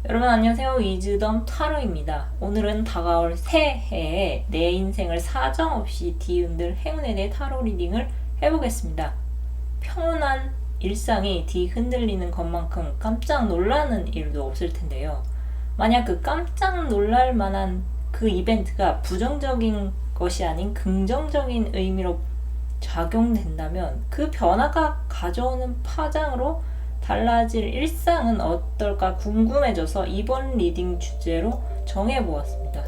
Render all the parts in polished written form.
여러분 안녕하세요. 위즈덤 타로입니다. 오늘은 다가올 새해에 내 인생을 사정없이 뒤흔들 행운에 대해 타로 리딩을 해보겠습니다. 평온한 일상이 뒤흔들리는 것만큼 깜짝 놀라는 일도 없을 텐데요. 만약 그 깜짝 놀랄 만한 그 이벤트가 부정적인 것이 아닌 긍정적인 의미로 작용된다면 그 변화가 가져오는 파장으로 달라질 일상은 어떨까 궁금해져서 이번 리딩 주제로 정해보았습니다.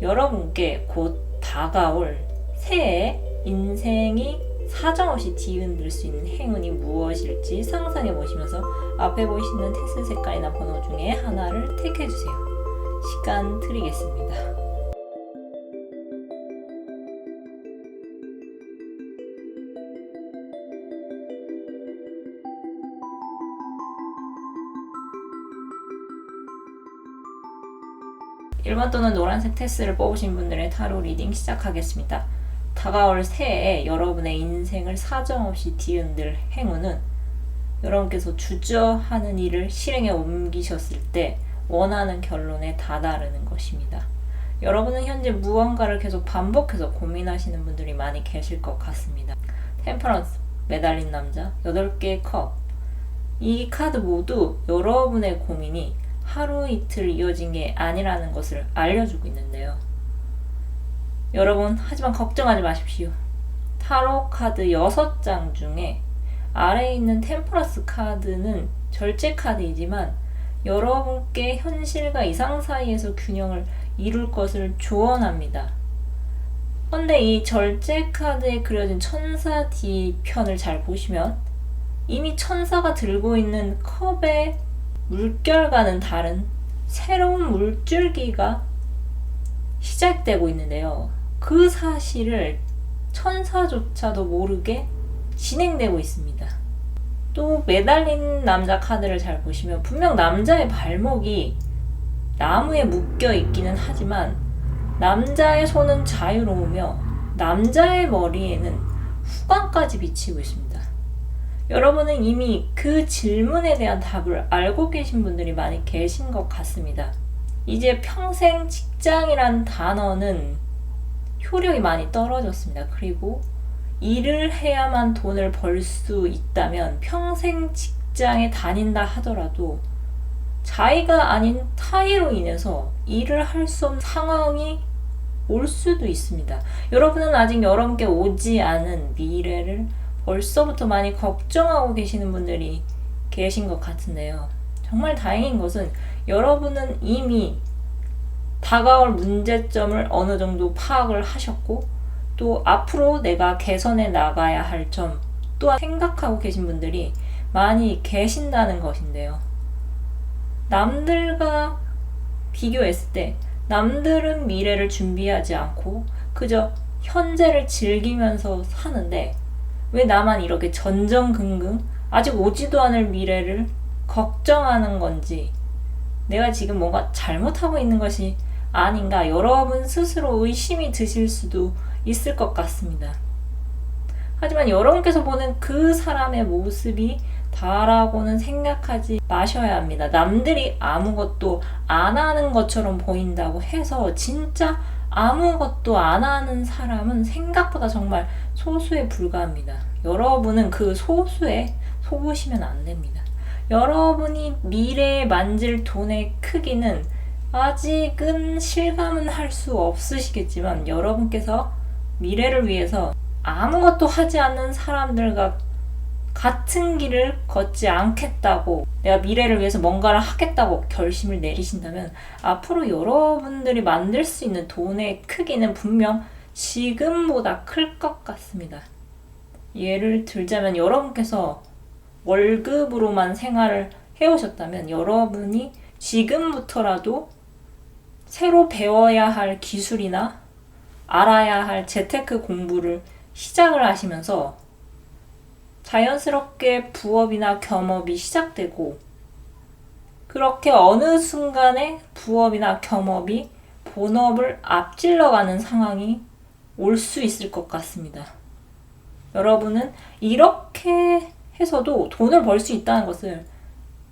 여러분께 곧 다가올 새해 인생이 사정없이 뒤흔들 수 있는 행운이 무엇일지 상상해보시면서 앞에 보이시는 테슬 색깔이나 번호 중에 하나를 택해주세요. 시간 드리겠습니다. (1번) 또는 노란색 테스를 뽑으신 분들의 타로 리딩 시작하겠습니다. 다가올 새해에 여러분의 인생을 사정없이 뒤흔들 행운은 여러분께서 주저하는 일을 실행에 옮기셨을 때 원하는 결론에 다다르는 것입니다. 여러분은 현재 무언가를 계속 반복해서 고민하시는 분들이 많이 계실 것 같습니다. 템퍼런스, 매달린 남자, 8개의 컵. 이 카드 모두 여러분의 고민이 하루 이틀 이어진 게 아니라는 것을 알려주고 있는데요. 여러분, 하지만 걱정하지 마십시오. 타로 카드 6장 중에 아래에 있는 템퍼런스 카드는 절제 카드이지만 여러분께 현실과 이상 사이에서 균형을 이룰 것을 조언합니다. 그런데 이 절제 카드에 그려진 천사 뒤편을 잘 보시면 이미 천사가 들고 있는 컵에 물결과는 다른 새로운 물줄기가 시작되고 있는데요. 그 사실을 천사조차도 모르게 진행되고 있습니다. 또 매달린 남자 카드를 잘 보시면 분명 남자의 발목이 나무에 묶여 있기는 하지만 남자의 손은 자유로우며 남자의 머리에는 후광까지 비치고 있습니다. 여러분은 이미 그 질문에 대한 답을 알고 계신 분들이 많이 계신 것 같습니다. 이제 평생 직장이란 단어는 효력이 많이 떨어졌습니다. 그리고 일을 해야만 돈을 벌 수 있다면 평생 직장에 다닌다 하더라도 자의가 아닌 타의로 인해서 일을 할 수 없는 상황이 올 수도 있습니다. 여러분은 아직 여러분께 오지 않은 미래를 벌써부터 많이 걱정하고 계시는 분들이 계신 것 같은데요. 정말 다행인 것은 여러분은 이미 다가올 문제점을 어느 정도 파악을 하셨고 또 앞으로 내가 개선해 나가야 할 점 또한 생각하고 계신 분들이 많이 계신다는 것인데요. 남들과 비교했을 때 남들은 미래를 준비하지 않고 그저 현재를 즐기면서 사는데 왜 나만 이렇게 전전긍긍 아직 오지도 않을 미래를 걱정하는 건지 내가 지금 뭔가 잘못하고 있는 것이 아닌가 여러분 스스로 의심이 드실 수도 있을 것 같습니다. 하지만 여러분께서 보는 그 사람의 모습이 다라고는 생각하지 마셔야 합니다. 남들이 아무것도 안 하는 것처럼 보인다고 해서 진짜 아무것도 안 하는 사람은 생각보다 정말 소수에 불과합니다. 여러분은 그 소수에 속으시면 안 됩니다. 여러분이 미래에 만질 돈의 크기는 아직은 실감은 할 수 없으시겠지만 여러분께서 미래를 위해서 아무것도 하지 않는 사람들과 같은 길을 걷지 않겠다고 내가 미래를 위해서 뭔가를 하겠다고 결심을 내리신다면 앞으로 여러분들이 만들 수 있는 돈의 크기는 분명 지금보다 클 것 같습니다. 예를 들자면 여러분께서 월급으로만 생활을 해오셨다면 여러분이 지금부터라도 새로 배워야 할 기술이나 알아야 할 재테크 공부를 시작을 하시면서 자연스럽게 부업이나 겸업이 시작되고 그렇게 어느 순간에 부업이나 겸업이 본업을 앞질러가는 상황이 올 수 있을 것 같습니다. 여러분은 이렇게 해서도 돈을 벌 수 있다는 것을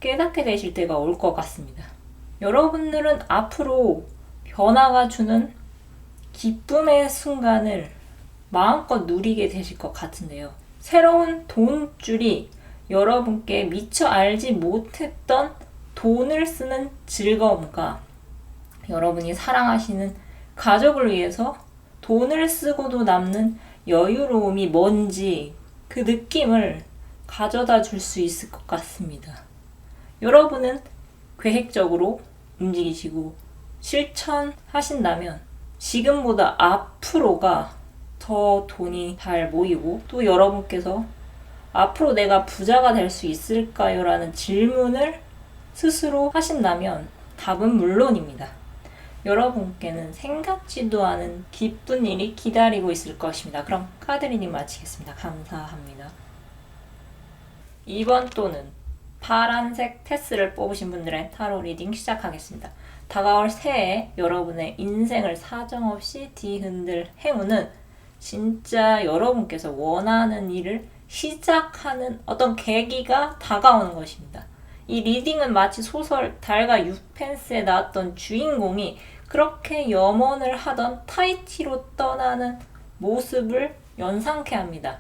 깨닫게 되실 때가 올 것 같습니다. 여러분들은 앞으로 변화가 주는 기쁨의 순간을 마음껏 누리게 되실 것 같은데요. 새로운 돈줄이 여러분께 미처 알지 못했던 돈을 쓰는 즐거움과 여러분이 사랑하시는 가족을 위해서 돈을 쓰고도 남는 여유로움이 뭔지 그 느낌을 가져다 줄 수 있을 것 같습니다. 여러분은 계획적으로 움직이시고 실천하신다면 지금보다 앞으로가 더 돈이 잘 모이고 또 여러분께서 앞으로 내가 부자가 될 수 있을까요? 라는 질문을 스스로 하신다면 답은 물론입니다. 여러분께는 생각지도 않은 기쁜 일이 기다리고 있을 것입니다. 그럼 카드 리딩 마치겠습니다. 감사합니다. 이번 또는 파란색 테스를 뽑으신 분들의 타로 리딩 시작하겠습니다. 다가올 새해 여러분의 인생을 사정없이 뒤흔들 행운은 진짜 여러분께서 원하는 일을 시작하는 어떤 계기가 다가오는 것입니다. 이 리딩은 마치 소설 달과 육펜스에 나왔던 주인공이 그렇게 염원을 하던 타히티로 떠나는 모습을 연상케 합니다.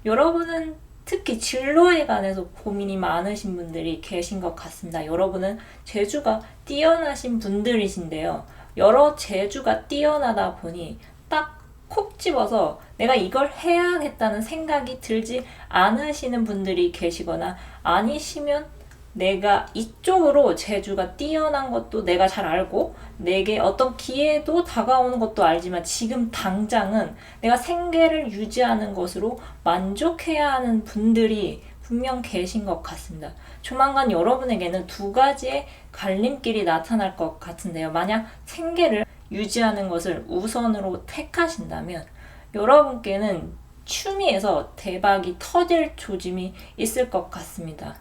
여러분은 특히 진로에 관해서 고민이 많으신 분들이 계신 것 같습니다. 여러분은 재주가 뛰어나신 분들이신데요. 여러 재주가 뛰어나다 보니 딱 콕 집어서 내가 이걸 해야겠다는 생각이 들지 않으시는 분들이 계시거나 아니시면 내가 이쪽으로 재주가 뛰어난 것도 내가 잘 알고 내게 어떤 기회도 다가오는 것도 알지만 지금 당장은 내가 생계를 유지하는 것으로 만족해야 하는 분들이 분명 계신 것 같습니다. 조만간 여러분에게는 두 가지의 갈림길이 나타날 것 같은데요. 만약 생계를 유지하는 것을 우선으로 택하신다면 여러분께는 취미에서 대박이 터질 조짐이 있을 것 같습니다.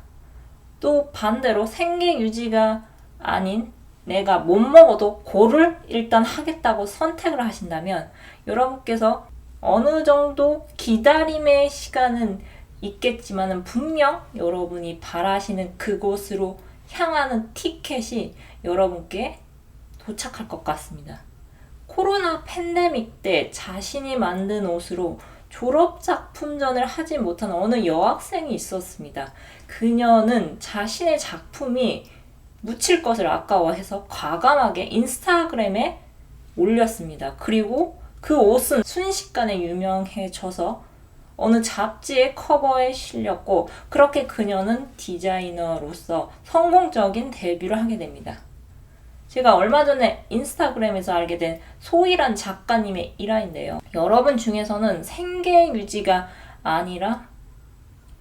또 반대로 생계 유지가 아닌 내가 못 먹어도 고를 일단 하겠다고 선택을 하신다면 여러분께서 어느 정도 기다림의 시간은 있겠지만 분명 여러분이 바라시는 그곳으로 향하는 티켓이 여러분께 도착할 것 같습니다. 코로나 팬데믹 때 자신이 만든 옷으로 졸업작품전을 하지 못한 어느 여학생이 있었습니다. 그녀는 자신의 작품이 묻힐 것을 아까워해서 과감하게 인스타그램에 올렸습니다. 그리고 그 옷은 순식간에 유명해져서 어느 잡지의 커버에 실렸고 그렇게 그녀는 디자이너로서 성공적인 데뷔를 하게 됩니다. 제가 얼마 전에 인스타그램에서 알게 된 소희란 작가님의 일화인데요. 여러분 중에서는 생계 유지가 아니라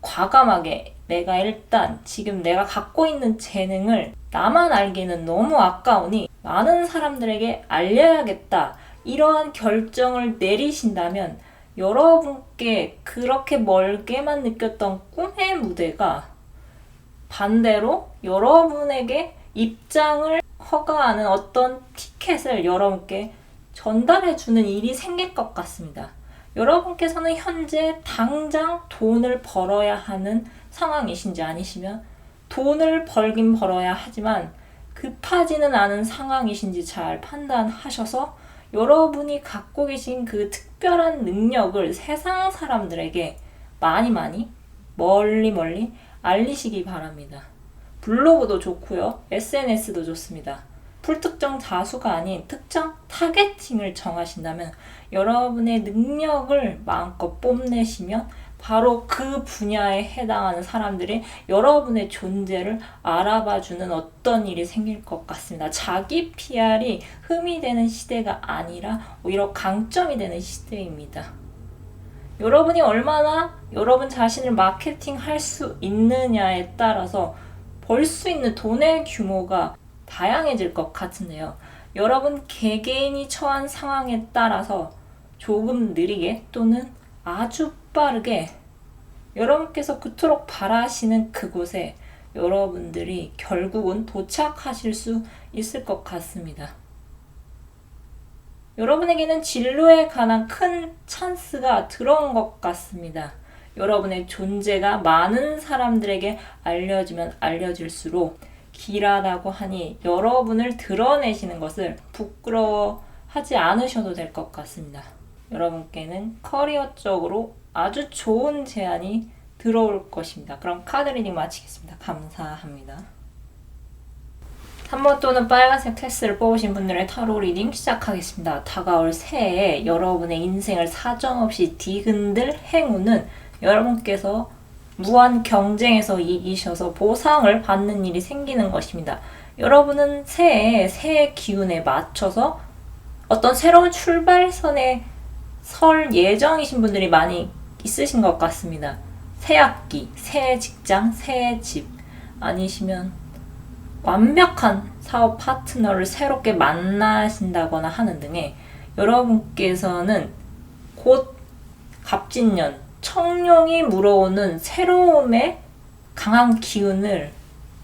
과감하게 내가 일단 지금 내가 갖고 있는 재능을 나만 알기는 너무 아까우니 많은 사람들에게 알려야겠다. 이러한 결정을 내리신다면 여러분께 그렇게 멀게만 느꼈던 꿈의 무대가 반대로 여러분에게 입장을 허가하는 어떤 티켓을 여러분께 전달해주는 일이 생길 것 같습니다. 여러분께서는 현재 당장 돈을 벌어야 하는 상황이신지 아니시면 돈을 벌긴 벌어야 하지만 급하지는 않은 상황이신지 잘 판단하셔서 여러분이 갖고 계신 그 특별한 능력을 세상 사람들에게 많이 멀리 알리시기 바랍니다. 블로그도 좋고요. SNS도 좋습니다. 불특정 다수가 아닌 특정 타겟팅을 정하신다면 여러분의 능력을 마음껏 뽐내시면 바로 그 분야에 해당하는 사람들이 여러분의 존재를 알아봐주는 어떤 일이 생길 것 같습니다. 자기 PR이 흠이 되는 시대가 아니라 오히려 강점이 되는 시대입니다. 여러분이 얼마나 여러분 자신을 마케팅할 수 있느냐에 따라서 벌 수 있는 돈의 규모가 다양해질 것 같은데요. 여러분 개개인이 처한 상황에 따라서 조금 느리게 또는 아주 빠르게 여러분께서 그토록 바라시는 그곳에 여러분들이 결국은 도착하실 수 있을 것 같습니다. 여러분에게는 진로에 관한 큰 찬스가 들어온 것 같습니다. 여러분의 존재가 많은 사람들에게 알려지면 알려질수록 길하다고 하니 여러분을 드러내시는 것을 부끄러워하지 않으셔도 될 것 같습니다. 여러분께는 커리어적으로 아주 좋은 제안이 들어올 것입니다. 그럼 카드 리딩 마치겠습니다. 감사합니다. 3번 또는 빨간색 테스트를 뽑으신 분들의 타로 리딩 시작하겠습니다. 다가올 새해에 여러분의 인생을 사정없이 뒤흔들 행운은 여러분께서 무한 경쟁에서 이기셔서 보상을 받는 일이 생기는 것입니다. 여러분은 새해 기운에 맞춰서 어떤 새로운 출발선에 설 예정이신 분들이 많이 있으신 것 같습니다. 새 학기, 새 직장, 새 집 아니시면 완벽한 사업 파트너를 새롭게 만나신다거나 하는 등의 여러분께서는 곧 갑진년, 청룡이 물어오는 새로움의 강한 기운을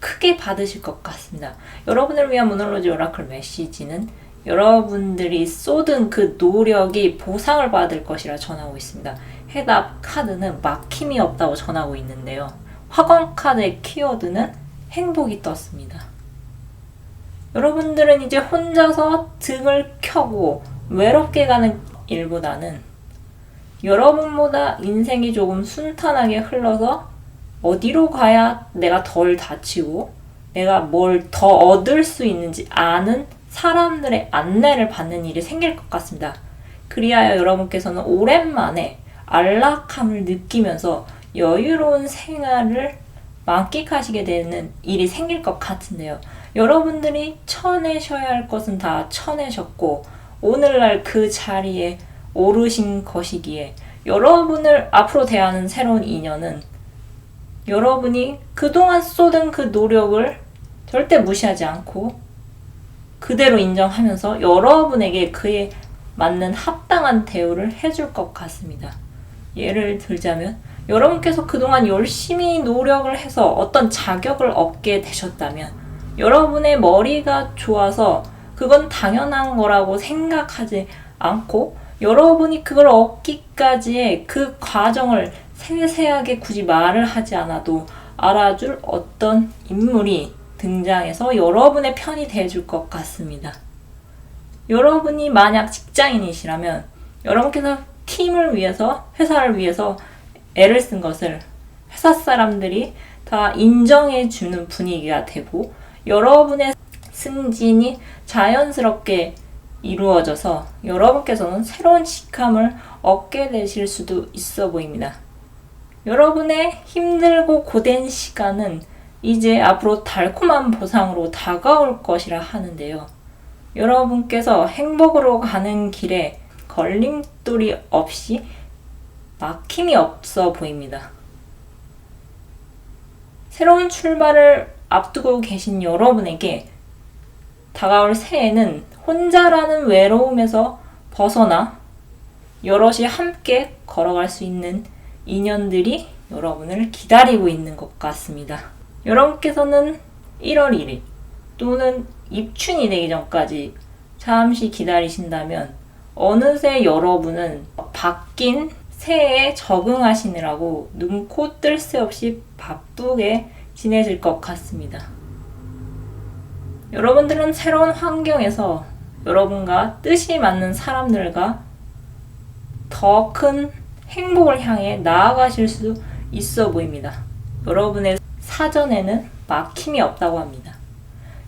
크게 받으실 것 같습니다. 여러분을 위한 모놀로지 오라클 메시지는 여러분들이 쏟은 그 노력이 보상을 받을 것이라 전하고 있습니다. 해답 카드는 막힘이 없다고 전하고 있는데요. 화관 카드의 키워드는 행복이 떴습니다. 여러분들은 이제 혼자서 등을 켜고 외롭게 가는 일보다는 여러분보다 인생이 조금 순탄하게 흘러서 어디로 가야 내가 덜 다치고 내가 뭘 더 얻을 수 있는지 아는 사람들의 안내를 받는 일이 생길 것 같습니다. 그리하여 여러분께서는 오랜만에 안락함을 느끼면서 여유로운 생활을 만끽하시게 되는 일이 생길 것 같은데요. 여러분들이 쳐내셔야 할 것은 다 쳐내셨고 오늘날 그 자리에 오르신 것이기에 여러분을 앞으로 대하는 새로운 인연은 여러분이 그동안 쏟은 그 노력을 절대 무시하지 않고 그대로 인정하면서 여러분에게 그에 맞는 합당한 대우를 해줄 것 같습니다. 예를 들자면 여러분께서 그동안 열심히 노력을 해서 어떤 자격을 얻게 되셨다면 여러분의 머리가 좋아서 그건 당연한 거라고 생각하지 않고 여러분이 그걸 얻기까지의 그 과정을 세세하게 굳이 말을 하지 않아도 알아줄 어떤 인물이 등장해서 여러분의 편이 돼줄 것 같습니다. 여러분이 만약 직장인이시라면 여러분께서 팀을 위해서 회사를 위해서 애를 쓴 것을 회사 사람들이 다 인정해주는 분위기가 되고 여러분의 승진이 자연스럽게 이루어져서 여러분께서는 새로운 직함을 얻게 되실 수도 있어 보입니다. 여러분의 힘들고 고된 시간은 이제 앞으로 달콤한 보상으로 다가올 것이라 하는데요. 여러분께서 행복으로 가는 길에 걸림돌이 없이 막힘이 없어 보입니다. 새로운 출발을 앞두고 계신 여러분에게 다가올 새해는 혼자라는 외로움에서 벗어나 여럿이 함께 걸어갈 수 있는 인연들이 여러분을 기다리고 있는 것 같습니다. 여러분께서는 1월 1일 또는 입춘이 되기 전까지 잠시 기다리신다면 어느새 여러분은 바뀐 새해에 적응하시느라고 눈코 뜰 새 없이 바쁘게 지내실 것 같습니다. 여러분들은 새로운 환경에서 여러분과 뜻이 맞는 사람들과 더 큰 행복을 향해 나아가실 수 있어 보입니다. 여러분의 사전에는 막힘이 없다고 합니다.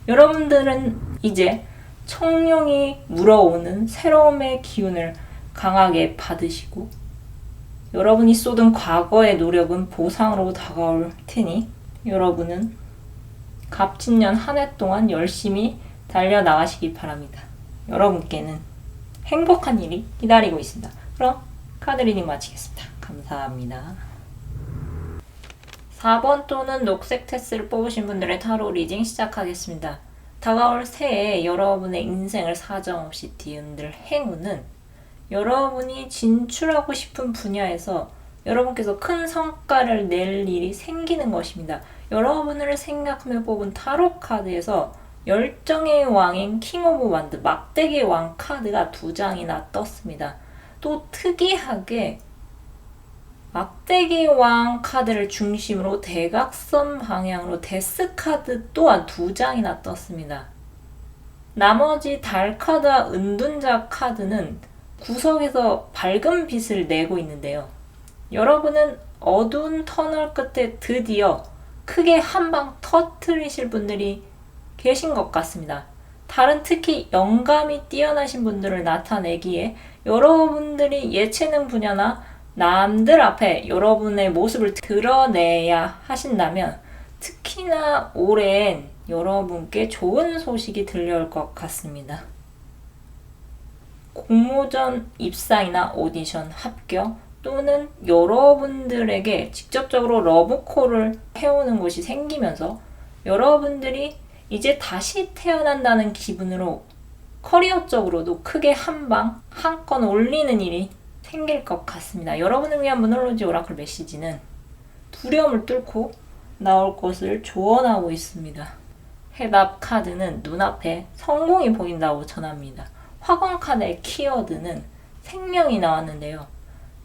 여러분들은 이제 청룡이 물어오는 새로움의 기운을 강하게 받으시고 여러분이 쏟은 과거의 노력은 보상으로 다가올 테니 여러분은 갑진년 한 해 동안 열심히 달려나가시기 바랍니다. 여러분께는 행복한 일이 기다리고 있습니다. 그럼 카드 리딩 마치겠습니다. 감사합니다. 4번 또는 녹색 테스트를 뽑으신 분들의 타로 리딩 시작하겠습니다. 다가올 새해에 여러분의 인생을 사정없이 뒤흔들 행운은 여러분이 진출하고 싶은 분야에서 여러분께서 큰 성과를 낼 일이 생기는 것입니다. 여러분을 생각하며 뽑은 타로 카드에서 열정의 왕인 킹 오브 완드, 막대기의 왕 카드가 2장이나 떴습니다. 또 특이하게 막대기 왕 카드를 중심으로 대각선 방향으로 데스 카드 또한 2장이나 떴습니다. 나머지 달 카드와 은둔자 카드는 구석에서 밝은 빛을 내고 있는데요. 여러분은 어두운 터널 끝에 드디어 크게 한 방 터뜨리실 분들이 계신 것 같습니다. 달은 특히 영감이 뛰어나신 분들을 나타내기에 여러분들이 예체능 분야나 남들 앞에 여러분의 모습을 드러내야 하신다면 특히나 올해엔 여러분께 좋은 소식이 들려올 것 같습니다. 공모전 입상이나 오디션 합격 또는 여러분들에게 직접적으로 러브콜을 해오는 곳이 생기면서 여러분들이 이제 다시 태어난다는 기분으로 커리어적으로도 크게 한 건 올리는 일이 생길 것 같습니다. 여러분을 위한 문홀로지 오라클 메시지는 두려움을 뚫고 나올 것을 조언하고 있습니다. 해답 카드는 눈앞에 성공이 보인다고 전합니다. 화관 카드의 키워드는 생명이 나왔는데요.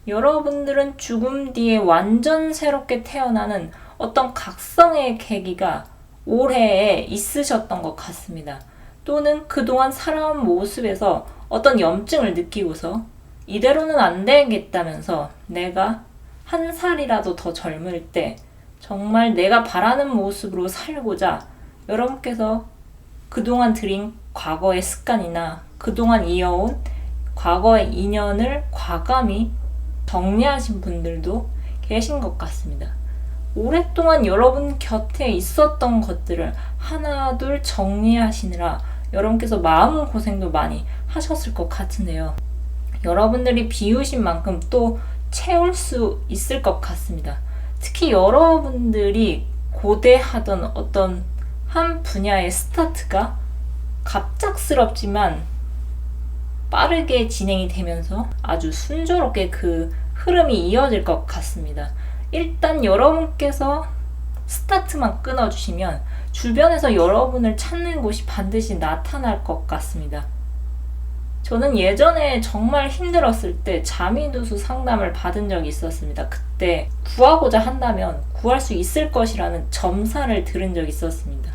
여러분들은 죽음 뒤에 완전 새롭게 태어나는 어떤 각성의 계기가 올해에 있으셨던 것 같습니다. 또는 그동안 살아온 모습에서 어떤 염증을 느끼고서 이대로는 안 되겠다면서 내가 한 살이라도 더 젊을 때 정말 내가 바라는 모습으로 살고자 여러분께서 그동안 들인 과거의 습관이나 그동안 이어온 과거의 인연을 과감히 정리하신 분들도 계신 것 같습니다. 오랫동안 여러분 곁에 있었던 것들을 하나둘 정리하시느라 여러분께서 마음고생도 많이 하셨을 것 같은데요. 여러분들이 비우신 만큼 또 채울 수 있을 것 같습니다. 특히 여러분들이 고대하던 어떤 한 분야의 스타트가 갑작스럽지만 빠르게 진행이 되면서 아주 순조롭게 그 흐름이 이어질 것 같습니다. 일단 여러분께서 스타트만 끊어주시면 주변에서 여러분을 찾는 곳이 반드시 나타날 것 같습니다. 저는 예전에 정말 힘들었을 때 자미두수 상담을 받은 적이 있었습니다. 그때 구하고자 한다면 구할 수 있을 것이라는 점사를 들은 적이 있었습니다.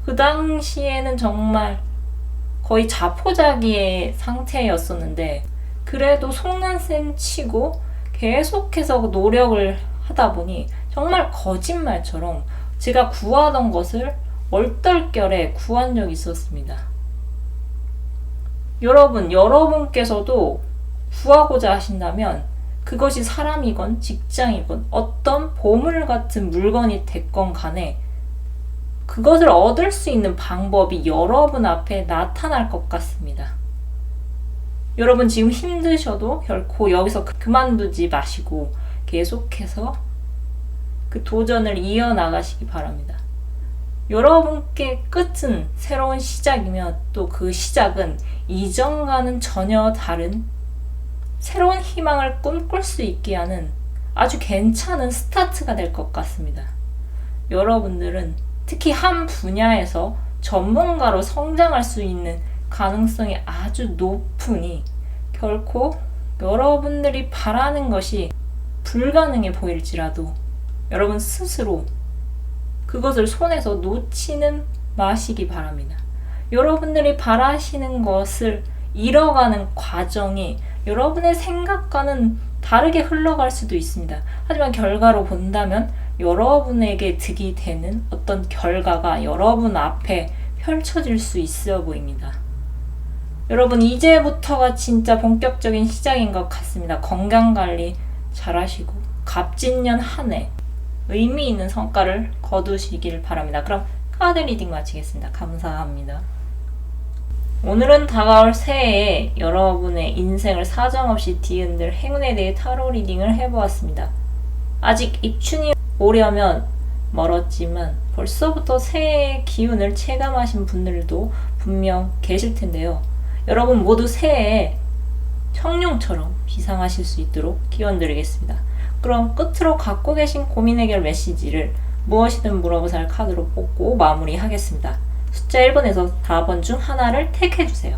그 당시에는 정말 거의 자포자기의 상태였었는데 그래도 속난셈 치고 계속해서 노력을 하다 보니 정말 거짓말처럼 제가 구하던 것을 얼떨결에 구한 적이 있었습니다. 여러분께서도 구하고자 하신다면 그것이 사람이건 직장이건 어떤 보물 같은 물건이 됐건 간에 그것을 얻을 수 있는 방법이 여러분 앞에 나타날 것 같습니다. 여러분 지금 힘드셔도 결코 여기서 그만두지 마시고 계속해서 그 도전을 이어나가시기 바랍니다. 여러분께 끝은 새로운 시작이며 또 그 시작은 이전과는 전혀 다른 새로운 희망을 꿈꿀 수 있게 하는 아주 괜찮은 스타트가 될 것 같습니다. 여러분들은 특히 한 분야에서 전문가로 성장할 수 있는 가능성이 아주 높으니 결코 여러분들이 바라는 것이 불가능해 보일지라도 여러분 스스로 그것을 손에서 놓치는 마시기 바랍니다. 여러분들이 바라시는 것을 잃어가는 과정이 여러분의 생각과는 다르게 흘러갈 수도 있습니다. 하지만 결과로 본다면 여러분에게 득이 되는 어떤 결과가 여러분 앞에 펼쳐질 수 있어 보입니다. 여러분 이제부터가 진짜 본격적인 시작인 것 같습니다. 건강관리 잘하시고 갑진년 한 해 의미 있는 성과를 거두시길 바랍니다. 그럼 카드 리딩 마치겠습니다. 감사합니다. 오늘은 다가올 새해에 여러분의 인생을 사정없이 뒤흔들 행운에 대해 타로 리딩을 해보았습니다. 아직 입춘이 오려면 멀었지만 벌써부터 새해의 기운을 체감하신 분들도 분명 계실 텐데요. 여러분 모두 새해에 청룡처럼 비상하실 수 있도록 기원드리겠습니다. 그럼 끝으로 갖고 계신 고민 해결 메시지를 무엇이든 물어보살 카드로 뽑고 마무리하겠습니다. 숫자 1번에서 4번 중 하나를 택해주세요.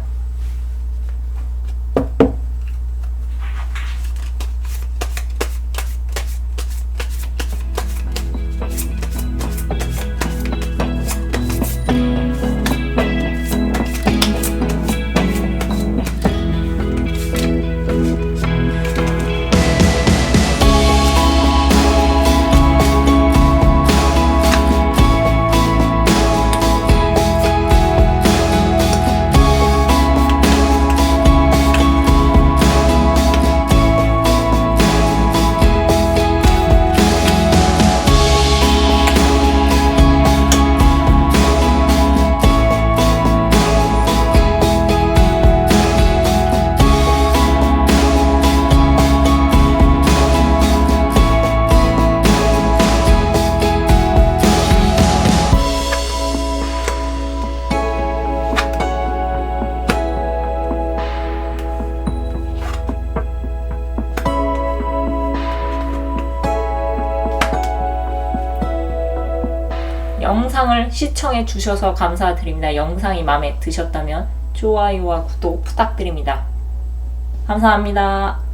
영상을 시청해 주셔서 감사드립니다. 영상이 마음에 드셨다면 좋아요와 구독 부탁드립니다. 감사합니다.